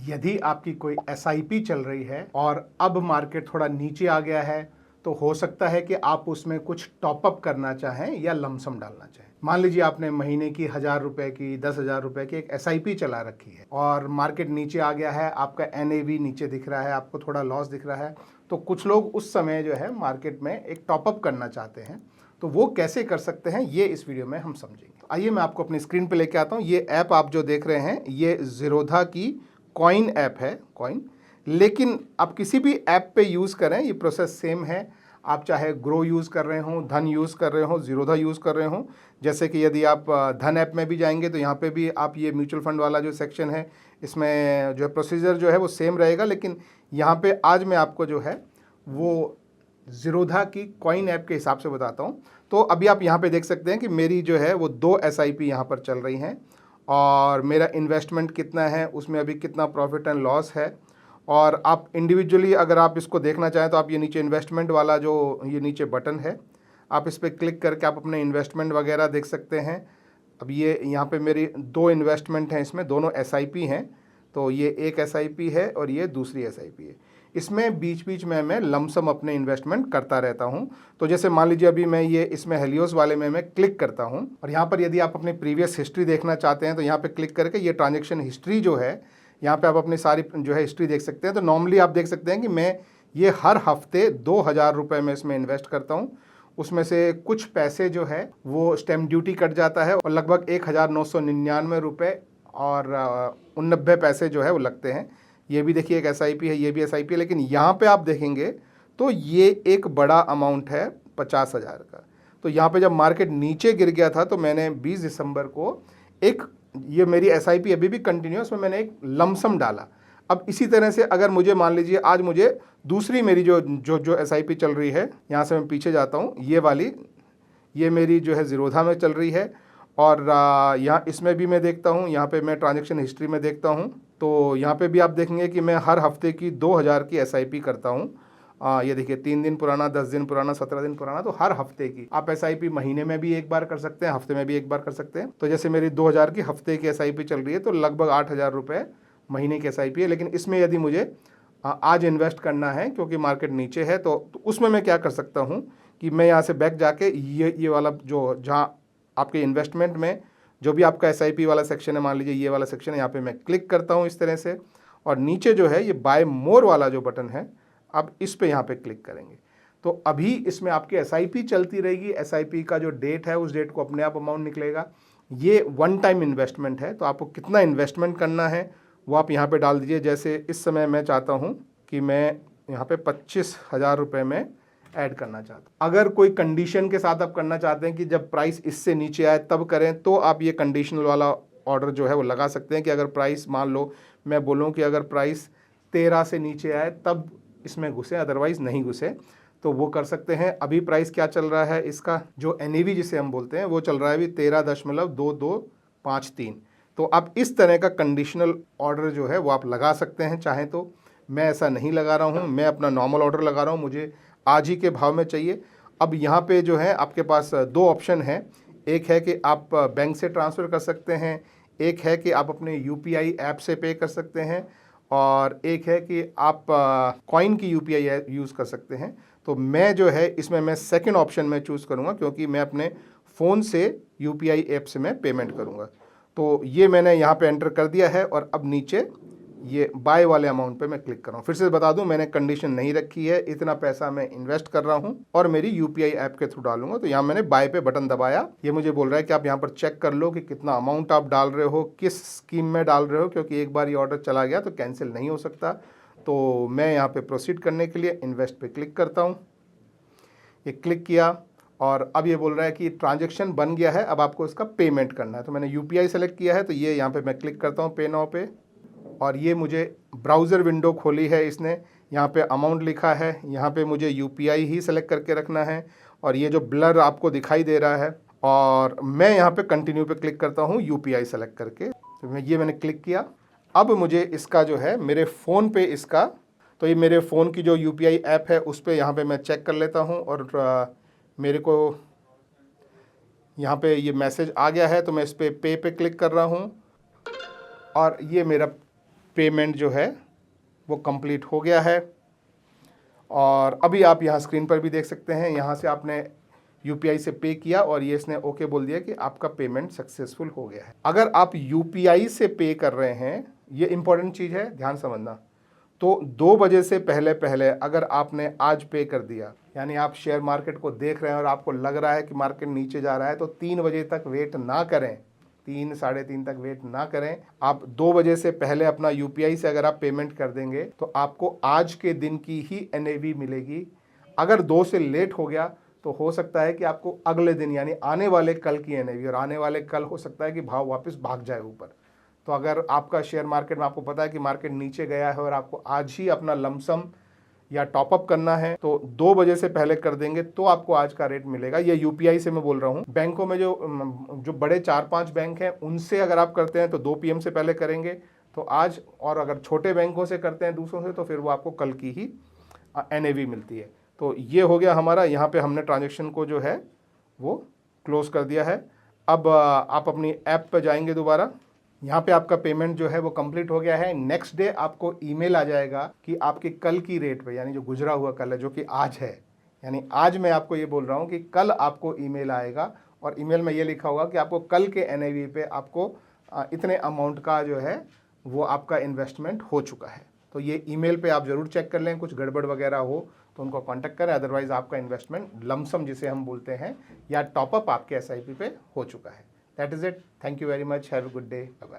यदि आपकी कोई एसआईपी चल रही है और अब मार्केट थोड़ा नीचे आ गया है तो हो सकता है कि आप उसमें कुछ टॉपअप करना चाहें या लमसम डालना चाहें। मान लीजिए आपने महीने की 1,000 रुपए की 10,000 रुपए की एक एसआईपी चला रखी है और मार्केट नीचे आ गया है, आपका एनएवी नीचे दिख रहा है, आपको थोड़ा लॉस दिख रहा है, तो कुछ लोग उस समय जो है मार्केट में एक टॉपअप करना चाहते हैं। तो वो कैसे कर सकते हैं ये इस वीडियो में हम समझेंगे। तो आइए मैं आपको अपनी स्क्रीन पे लेके आता हूँ। ये ऐप आप जो देख रहे हैं ये ज़ीरोधा की कॉइन ऐप है, कॉइन। लेकिन आप किसी भी ऐप पे यूज़ करें ये प्रोसेस सेम है। आप चाहे ग्रो यूज़ कर रहे हों, धन यूज़ कर रहे हों, ज़ीरोधा यूज़ कर रहे हों। जैसे कि यदि आप धन ऐप में भी जाएंगे तो यहाँ पे भी आप ये म्यूचुअल फंड वाला जो सेक्शन है इसमें जो है प्रोसीजर जो है वो सेम रहेगा। लेकिन यहाँ पे आज मैं आपको जो है वो ज़ीरोधा की कॉइन ऐप के हिसाब से बताता हूँ। तो अभी आप यहाँ पे देख सकते हैं कि मेरी जो है वो 2 एसआईपी यहाँ पर चल रही हैं और मेरा इन्वेस्टमेंट कितना है, उसमें अभी कितना प्रॉफिट एंड लॉस है। और आप इंडिविजुअली अगर आप इसको देखना चाहें तो आप ये नीचे इन्वेस्टमेंट वाला जो ये नीचे बटन है आप इस पर क्लिक करके आप अपने इन्वेस्टमेंट वगैरह देख सकते हैं। अब ये यहाँ पे मेरी 2 इन्वेस्टमेंट हैं, इसमें दोनों एसआईपी हैं। तो ये एक एसआईपी है और ये दूसरी एसआईपी है। इसमें बीच बीच में मैं लमसम अपने इन्वेस्टमेंट करता रहता हूँ। तो जैसे मान लीजिए अभी मैं ये इसमें हेलियोस वाले में मैं क्लिक करता हूँ और यहाँ पर यदि आप अपनी प्रीवियस हिस्ट्री देखना चाहते हैं तो यहाँ पे क्लिक करके ये ट्रांजेक्शन हिस्ट्री जो है यहाँ पे आप अपनी सारी जो है हिस्ट्री देख सकते हैं। तो नॉर्मली आप देख सकते हैं कि मैं ये हर हफ्ते 2,000 रुपये में इसमें इन्वेस्ट करता हूँ। उसमें से कुछ पैसे जो है वो स्टैम्प ड्यूटी कट जाता है और लगभग 1,999 रुपये और 89 पैसे जो है वो लगते हैं। ये भी देखिए एक एसआईपी है, ये भी एसआईपी है। लेकिन यहाँ पे आप देखेंगे तो ये एक बड़ा अमाउंट है 50,000 का। तो यहाँ पे जब मार्केट नीचे गिर गया था तो मैंने 20 दिसंबर को एक, ये मेरी एसआईपी अभी भी कंटिन्यू है, उसमें मैंने एक लमसम डाला। अब इसी तरह से अगर मुझे मान लीजिए आज मुझे दूसरी मेरी जो एसआईपी चल रही है, यहाँ से मैं पीछे जाता हूँ, ये वाली ये मेरी जो है ज़ीरोधा में चल रही है और यहाँ इसमें भी मैं देखता हूँ, यहाँ पे मैं ट्रांजैक्शन हिस्ट्री में देखता हूँ तो यहाँ पे भी आप देखेंगे कि मैं हर हफ्ते की 2,000 की एसआईपी करता हूँ। ये देखिए 3 दिन पुराना, 10 दिन पुराना, 17 दिन पुराना, तो हर हफ्ते की आप एसआईपी महीने में भी एक बार कर सकते हैं, हफ्ते में भी एक बार कर सकते हैं। तो जैसे मेरी 2,000 की हफ्ते की एसआईपी चल रही है तो लगभग 8,000 रुपये महीने की एसआईपी है। लेकिन इसमें यदि मुझे आज इन्वेस्ट करना है क्योंकि मार्केट नीचे है तो उसमें मैं क्या कर सकता हूँ कि मैं यहाँ से बैक जाके ये वाला जो जहाँ आपके इन्वेस्टमेंट में जो भी आपका एसआईपी वाला सेक्शन है, मान लीजिए ये वाला सेक्शन है, यहाँ पे मैं क्लिक करता हूँ इस तरह से और नीचे जो है ये बाय मोर वाला जो बटन है अब इस पे यहाँ पे क्लिक करेंगे तो अभी इसमें आपकी एसआईपी चलती रहेगी। एसआईपी का जो डेट है उस डेट को अपने आप अमाउंट निकलेगा। ये वन टाइम इन्वेस्टमेंट है तो आपको कितना इन्वेस्टमेंट करना है वो आप यहाँ पे डाल दीजिए। जैसे इस समय मैं चाहता हूँ कि मैं यहाँ पे 25,000 रुपये में ऐड करना चाहता हूँ। अगर कोई कंडीशन के साथ आप करना चाहते हैं कि जब प्राइस इससे नीचे आए तब करें तो आप ये कंडीशनल वाला ऑर्डर जो है वो लगा सकते हैं कि अगर प्राइस मान लो मैं बोलूँ कि अगर प्राइस 13 से नीचे आए तब इसमें घुसे, अदरवाइज़ नहीं घुसे, तो वो कर सकते हैं। अभी प्राइस क्या चल रहा है इसका, जो एनईवी जिसे हम बोलते हैं वो चल रहा है अभी 13.2253। तो आप इस तरह का कंडीशनल ऑर्डर जो है वो आप लगा सकते हैं चाहें तो। मैं ऐसा नहीं लगा रहा हूँ, मैं अपना नॉर्मल ऑर्डर लगा रहा हूँ, मुझे आज ही के भाव में चाहिए। अब यहाँ पे जो है आपके पास 2 ऑप्शन हैं। एक है कि आप बैंक से ट्रांसफ़र कर सकते हैं, एक है कि आप अपने यूपीआई ऐप से पे कर सकते हैं और एक है कि आप कॉइन की यूपीआई यूज़ कर सकते हैं। तो मैं जो है इसमें मैं सेकंड ऑप्शन में चूज़ करूँगा क्योंकि मैं अपने फ़ोन से यूपीआई ऐप से मैं पेमेंट करूँगा। तो ये मैंने यहाँ पे एंटर कर दिया है और अब नीचे ये बाय वाले अमाउंट पे मैं क्लिक कर रहा हूँ। फिर से बता दूं मैंने कंडीशन नहीं रखी है, इतना पैसा मैं इन्वेस्ट कर रहा हूँ और मेरी यूपीआई ऐप के थ्रू डालूंगा। तो यहाँ मैंने बाय पे बटन दबाया। ये मुझे बोल रहा है कि आप यहाँ पर चेक कर लो कि कितना अमाउंट आप डाल रहे हो, किस स्कीम में डाल रहे हो, क्योंकि एक बार ये ऑर्डर चला गया तो कैंसिल नहीं हो सकता। तो मैं यहाँ पर प्रोसीड करने के लिए इन्वेस्ट पे क्लिक करता हूँ। ये क्लिक किया और अब ये बोल रहा है कि ट्रांजेक्शन बन गया है, अब आपको इसका पेमेंट करना है। तो मैंने यूपीआई सेलेक्ट किया है तो ये यहाँ पे मैं क्लिक करता हूँ पे नाउ पे और ये मुझे ब्राउज़र विंडो खोली है इसने। यहाँ पे अमाउंट लिखा है, यहाँ पे मुझे यूपीआई ही सेलेक्ट करके रखना है और ये जो ब्लर आपको दिखाई दे रहा है और मैं यहाँ पे कंटिन्यू पे क्लिक करता हूँ यूपीआई सेलेक्ट करके। तो मैंने क्लिक किया। अब मुझे इसका जो है मेरे फ़ोन पे इसका, तो ये मेरे फ़ोन की जो यूपीआई ऐप है उस पर यहाँ पर मैं चेक कर लेता हूँ और मेरे को यहाँ पे ये मैसेज आ गया है तो मैं इस पर पे क्लिक कर रहा हूँ और ये मेरा पेमेंट जो है वो कंप्लीट हो गया है। और अभी आप यहाँ स्क्रीन पर भी देख सकते हैं, यहाँ से आपने यूपीआई से पे किया और ये इसने ओके बोल दिया कि आपका पेमेंट सक्सेसफुल हो गया है। अगर आप यूपीआई से पे कर रहे हैं, ये इंपॉर्टेंट चीज़ है, ध्यान समझना, तो 2 बजे से पहले पहले अगर आपने आज पे कर दिया, यानी आप शेयर मार्केट को देख रहे हैं और आपको लग रहा है कि मार्केट नीचे जा रहा है, तो 3 बजे तक वेट ना करें, 3 साढ़े 3 तक वेट ना करें। आप 2 बजे से पहले अपना यूपीआई से अगर आप पेमेंट कर देंगे तो आपको आज के दिन की ही एनएवी मिलेगी। अगर 2 से लेट हो गया तो हो सकता है कि आपको अगले दिन यानी आने वाले कल की एनएवी, और आने वाले कल हो सकता है कि भाव वापस भाग जाए ऊपर। तो अगर आपका शेयर मार्केट में आपको पता है कि मार्केट नीचे गया है और आपको आज ही अपना लमसम या टॉपअप करना है, तो 2 बजे से पहले कर देंगे तो आपको आज का रेट मिलेगा। ये यूपीआई से मैं बोल रहा हूँ। बैंकों में जो बड़े 4-5 बैंक हैं उनसे अगर आप करते हैं तो 2 PM से पहले करेंगे तो आज, और अगर छोटे बैंकों से करते हैं दूसरों से तो फिर वो आपको कल की ही एनएवी मिलती है। तो ये हो गया हमारा, यहाँ पे हमने ट्रांजेक्शन को जो है वो क्लोज कर दिया है। अब आप अपनी ऐप पर जाएंगे दोबारा, यहाँ पे आपका पेमेंट जो है वो कंप्लीट हो गया है। नेक्स्ट डे आपको ईमेल आ जाएगा कि आपके कल की रेट पे, यानी जो गुजरा हुआ कल है जो कि आज है, यानी आज मैं आपको ये बोल रहा हूँ कि कल आपको ईमेल आएगा और ईमेल में ये लिखा होगा कि आपको कल के एनएवी पे आपको इतने अमाउंट का जो है वो आपका इन्वेस्टमेंट हो चुका है। तो ये ईमेल पे आप ज़रूर चेक कर लें, कुछ गड़बड़ वगैरह हो तो उनको कांटेक्ट करें, अदरवाइज़ आपका इन्वेस्टमेंट लमसम जिसे हम बोलते हैं या टॉपअप आपके एसआईपी पे हो चुका है। That is it. Thank you very much. Have a good day. Bye-bye.